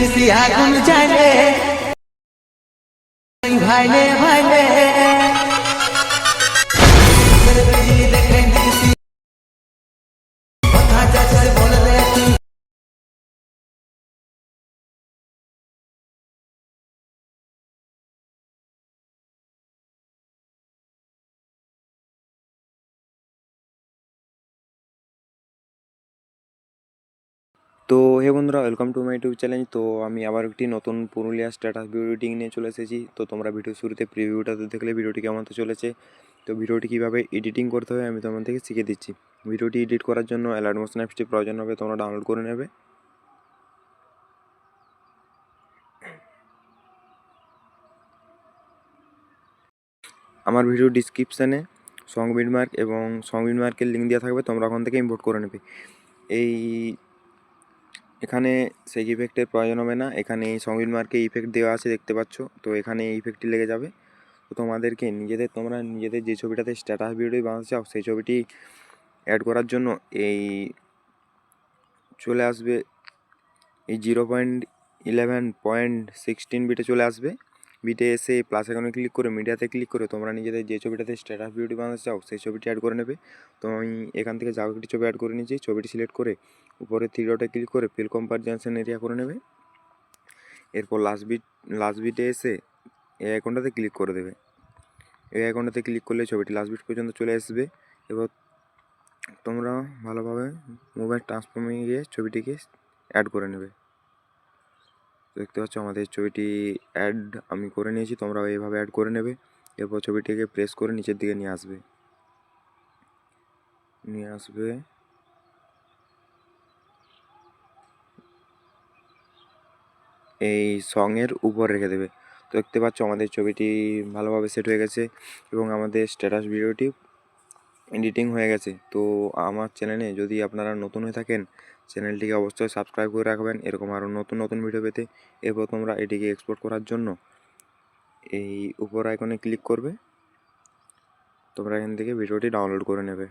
নিশি আগুন জ্বালে ভাইলে ভাইলে দেখে নিশি কথা যাচ্ছে বলবে তুই। তো হে বন্ধুরা, welcome to my YouTube channel. তো আমি আবার একটি নতুন পুরুলিয়া স্ট্যাটাস ভিডিও এডিটিং নিয়ে চলে এসেছি। তো তোমরা ভিডিও শুরুতে প্রিভিউটাতে দেখলে ভিডিওটি কেমন হতে চলেছে। তো ভিডিওটি কীভাবে এডিটিং করতে হবে আমি তোমাদের থেকে শিখে দিচ্ছি। ভিডিওটি এডিট করার জন্য অ্যালার্ট মোশন অ্যাপসটি প্রয়োজন হবে, তোমরা ডাউনলোড করে নেবে। আমার ভিডিও ডিসক্রিপশানে সং বিটমার্ক এবং সং বিটমার্কের লিঙ্ক দেওয়া থাকবে, তোমরা ওখান থেকে ইম্পোর্ট করে নেবে। এখানে সেই ইফেক্টের প্রয়োজন হবে না, এখানে এই সঙ্গীত মার্কে ইফেক্ট দেওয়া আছে দেখতে পাচ্ছ। তো এখানে এই ইফেক্টটি লেগে যাবে। তো তোমাদেরকে তোমরা নিজেদের যে ছবিটাতে স্ট্যাটাস ভিডিও বানাতে চাও সেই ছবিটি অ্যাড করার জন্য এই চলে আসবে, এই 0.11.16 বিটে চলে আসবে। বিটে এসে প্লাস আইকনে ক্লিক করে মিডিয়াতে ক্লিক করে তোমরা নিজেদের যে ছবিটাতে স্ট্যাটাস ভিডিও বানাতে চাও সেই ছবিটি অ্যাড করে নেবে। তো আমি এখান থেকে যাও একটি ছবি অ্যাড করে নিয়েছি, ছবিটি সিলেক্ট করে উপরে 3 ডটে ক্লিক করে ফিল কম্পারিজন এরিয়া করে নেবে। এরপর লাস্ট বিটে এসে এই আইকনটাতে ক্লিক করে দেবে। এই আইকনটাতে ক্লিক করলে ছবিটি লাস্ট বিট পর্যন্ত চলে আসবে। এবার তোমরা ভালোভাবে মোবাইল ট্রান্সফর্মে গিয়ে ছবিটিকে অ্যাড করে নেবে। দেখতে পাচ্ছ আমাদের ছবিটি অ্যাড আমি করে নিয়েছি, তোমরাও এইভাবে অ্যাড করে নেবে। এরপর ছবিটিকে প্রেস করে নিচের দিকে নিয়ে আসবে এই সঙের উপর রেখে দেবে। তো দেখতে পাচ্ছ আমাদের ছবিটি ভালোভাবে সেট হয়ে গেছে এবং আমাদের স্ট্যাটাস ভিডিওটি এডিটিং হয়ে গেছে। তো আমার চ্যানেলে যদি আপনারা নতুন হয়ে থাকেন চ্যানেলটিকে অবশ্যই সাবস্ক্রাইব করে রাখবেন এরকম আরও নতুন নতুন ভিডিও পেতে। এরপর তোমরা এটিকে এক্সপোর্ট করার জন্য এই উপর আইকনে ক্লিক করবে, তোমরা এখান থেকে ভিডিওটি ডাউনলোড করে নেবে।